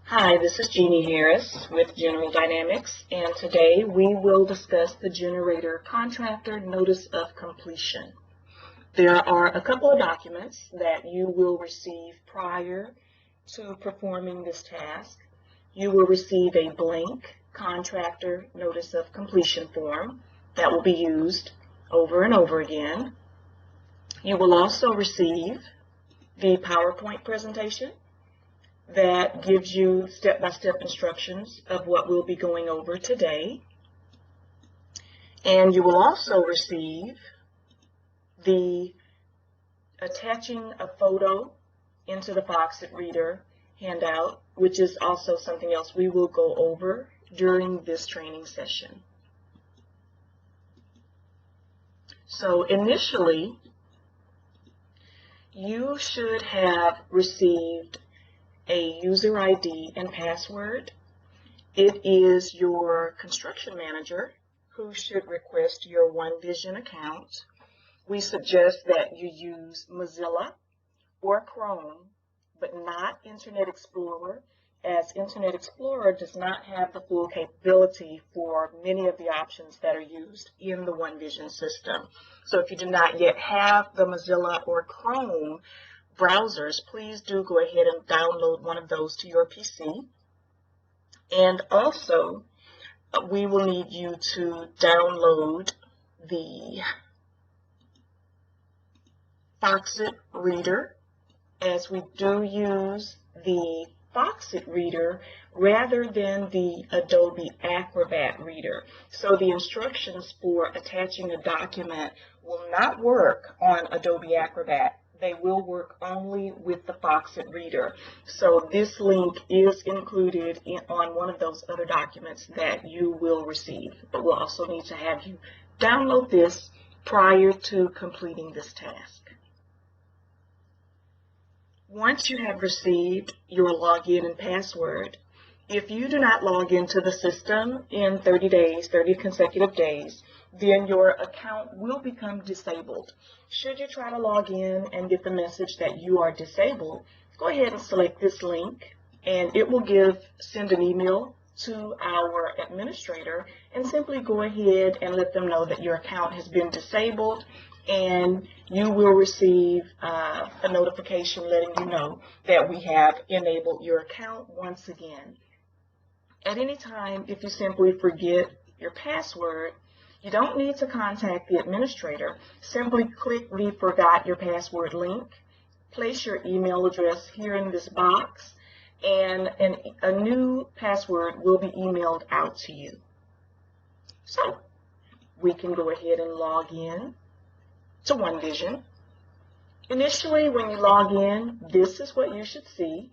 Hi, this is Jeannie Harris with General Dynamics, and today we will discuss the generator contractor notice of completion. There are a couple of documents that you will receive prior to performing this task. You will receive a blank contractor notice of completion form that will be used over and over again. You will also receive the PowerPoint presentation that gives you step-by-step instructions of what we'll be going over today. And you will also receive the attaching a photo into the Foxit Reader handout, which is also something else we will go over during this training session. So initially, you should have received a user ID and password. It is your construction manager who should request your OneVizion account. We suggest that you use Mozilla or Chrome, but not Internet Explorer, as Internet Explorer does not have the full capability for many of the options that are used in the OneVizion system. So if you do not yet have the Mozilla or Chrome browsers, please do go ahead and download one of those to your PC. And also, we will need you to download the Foxit Reader, as we do use the Foxit Reader rather than the Adobe Acrobat Reader. So the instructions for attaching a document will not work on Adobe Acrobat. They will work only with the Foxit Reader. So this link is included on one of those other documents that you will receive. But we'll also need to have you download this prior to completing this task. Once you have received your login and password, if you do not log into the system in 30 days, 30 consecutive days, then your account will become disabled. Should you try to log in and get the message that you are disabled, go ahead and select this link, and it will send an email to our administrator, and simply go ahead and let them know that your account has been disabled, and you will receive a notification letting you know that we have enabled your account once again. At any time, if you simply forget your password, you don't need to contact the administrator. Simply click the Forgot Your Password link, place your email address here in this box, and a new password will be emailed out to you. So we can go ahead and log in to OneVizion. Initially, when you log in, this is what you should see: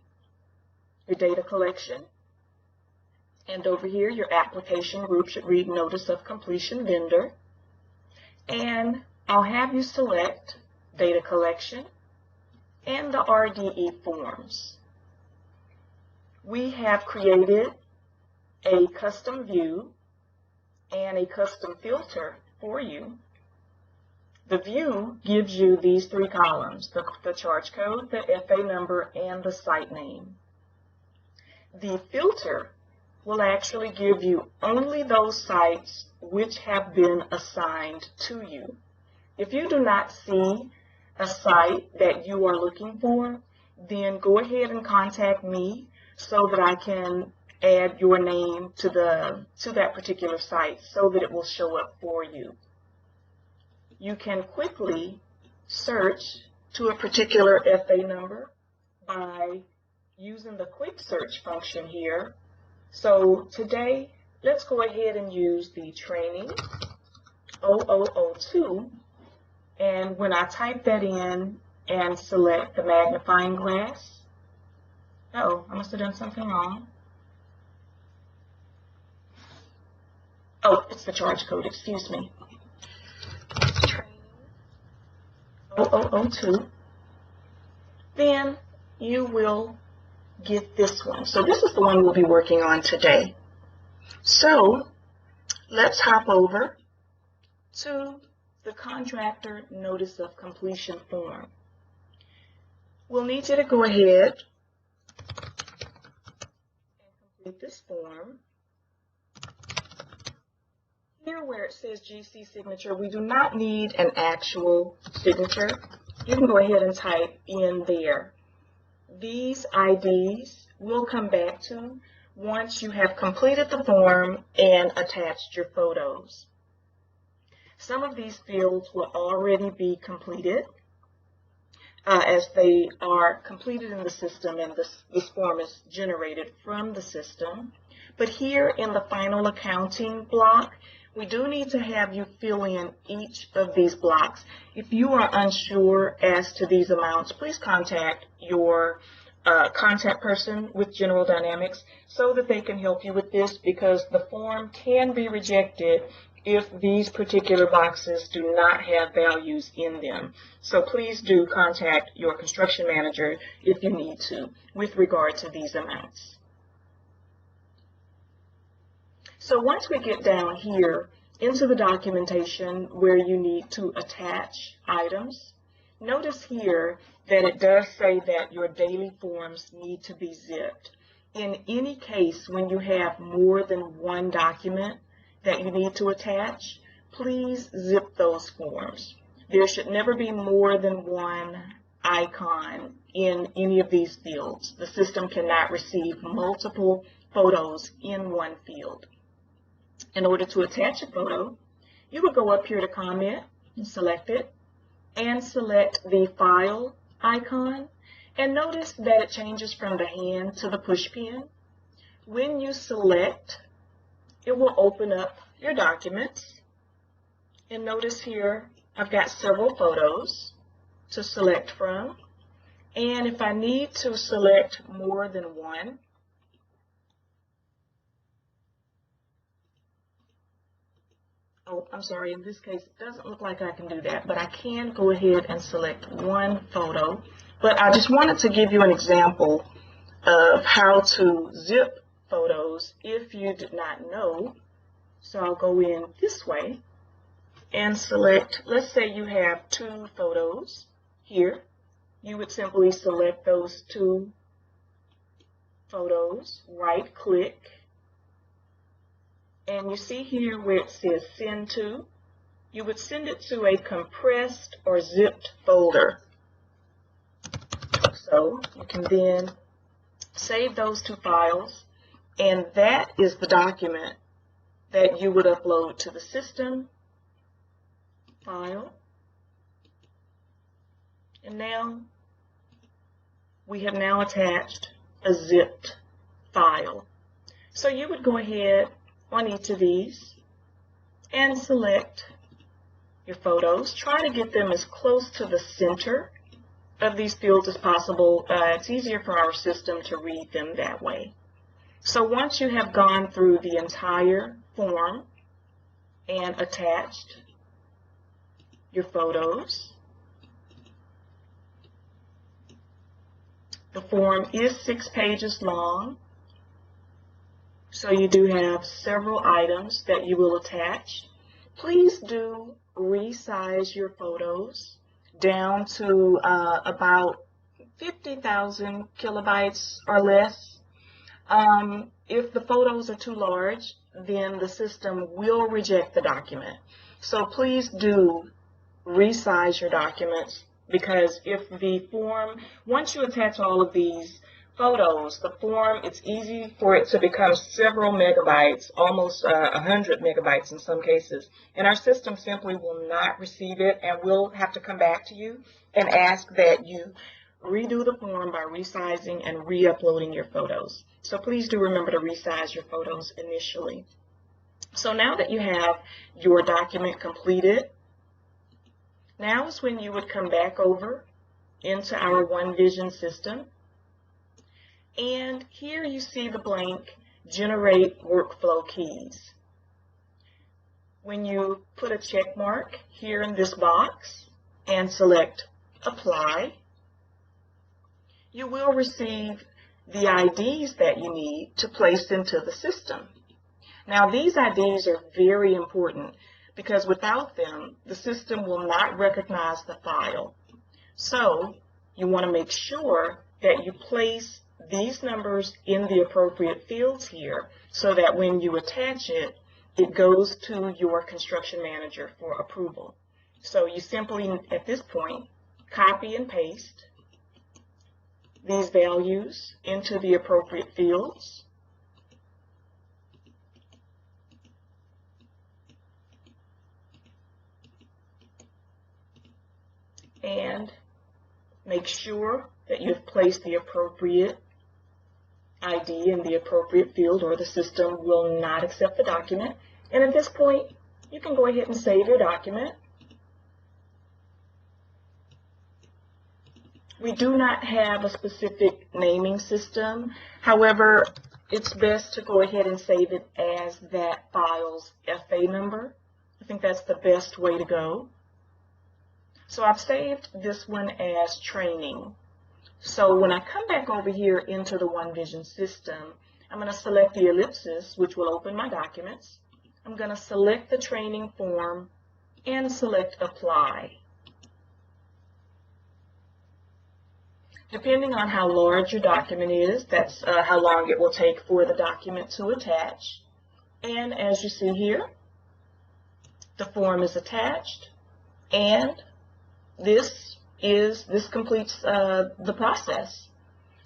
your data collection. And over here, your application group should read Notice of Completion Vendor. And I'll have you select Data Collection and the RDE forms. We have created a custom view and a custom filter for you. The view gives you these three columns: the charge code, the FA number, and the site name. The filter will actually give you only those sites which have been assigned to you. If you do not see a site that you are looking for, then go ahead and contact me so that I can add your name to that particular site so that it will show up for you. You can quickly search to a particular FA number by using the quick search function here. So today, let's go ahead and use the training 0002, and when I type that in and select the magnifying glass, oh, I must have done something wrong. Oh, it's the charge code, excuse me. Training 0002. Then you will get this one. So this is the one we'll be working on today. So let's hop over to the contractor notice of completion form. We'll need you to go ahead With this form, here where it says GC signature, we do not need an actual signature. You can go ahead and type in there. These IDs will come back to once you have completed the form and attached your photos. Some of these fields will already be completed as they are completed in the system, and this form is generated from the system. But here in the final accounting block, we do need to have you fill in each of these blocks. If you are unsure as to these amounts, please contact your contact person with General Dynamics so that they can help you with this, because the form can be rejected if these particular boxes do not have values in them. So please do contact your construction manager if you need to with regard to these amounts. So once we get down here into the documentation where you need to attach items, notice here that it does say that your daily forms need to be zipped. In any case, when you have more than one document that you need to attach, please zip those forms. There should never be more than one icon in any of these fields. The system cannot receive multiple photos in one field. In order to attach a photo, you would go up here to comment and select it, and select the file icon, and notice that it changes from the hand to the push pin. When you select, it will open up your documents, and notice here I've got several photos to select from, and if I need to select more than one, oh, I'm sorry, in this case it doesn't look like I can do that, but I can go ahead and select one photo. But I just wanted to give you an example of how to zip photos if you did not know. So I'll go in this way and select, let's say you have two photos here. You would simply select those two photos, right click, and you see here where it says send to, you would send it to a compressed or zipped folder. So you can then save those two files, and that is the document that you would upload to the system. File. And now we have now attached a zipped file. So you would go ahead on each of these and select your photos. Try to get them as close to the center of these fields as possible. It's easier for our system to read them that way. So once you have gone through the entire form and attached your photos, the form is 6 pages long, so you do have several items that you will attach. Please do resize your photos down to about 50,000 kilobytes or less. If the photos are too large, then the system will reject the document. So please do resize your documents, because if the form, once you attach all of these photos, the form, it's easy for it to become several megabytes, almost 100 megabytes in some cases, and our system simply will not receive it, and we'll have to come back to you and ask that you redo the form by resizing and re-uploading your photos. So please do remember to resize your photos initially. So now that you have your document completed, now is when you would come back over into our OneVizion system. And here you see the blank Generate Workflow Keys. When you put a check mark here in this box and select Apply, you will receive the IDs that you need to place into the system. Now these IDs are very important, because without them, the system will not recognize the file. So you want to make sure that you place these numbers in the appropriate fields here so that when you attach it, it goes to your construction manager for approval. So you simply, at this point, copy and paste these values into the appropriate fields. And make sure that you've placed the appropriate ID in the appropriate field, or the system will not accept the document. And at this point, you can go ahead and save your document. We do not have a specific naming system. However, it's best to go ahead and save it as that file's FA number. I think that's the best way to go. So I've saved this one as training. So when I come back over here into the OneVizion system, I'm going to select the ellipsis, which will open my documents. I'm going to select the training form and select apply. Depending on how large your document is, that's how long it will take for the document to attach. And as you see here, the form is attached, and this completes the process.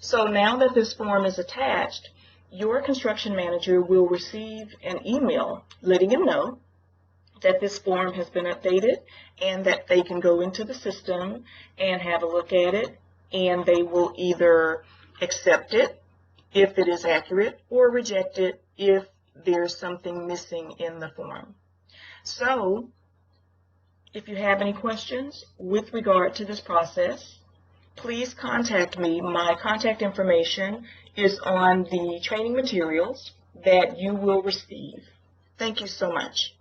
So now that this form is attached, your construction manager will receive an email letting him know that this form has been updated and that they can go into the system and have a look at it, and they will either accept it if it is accurate or reject it if there's something missing in the form. So if you have any questions with regard to this process, please contact me. My contact information is on the training materials that you will receive. Thank you so much.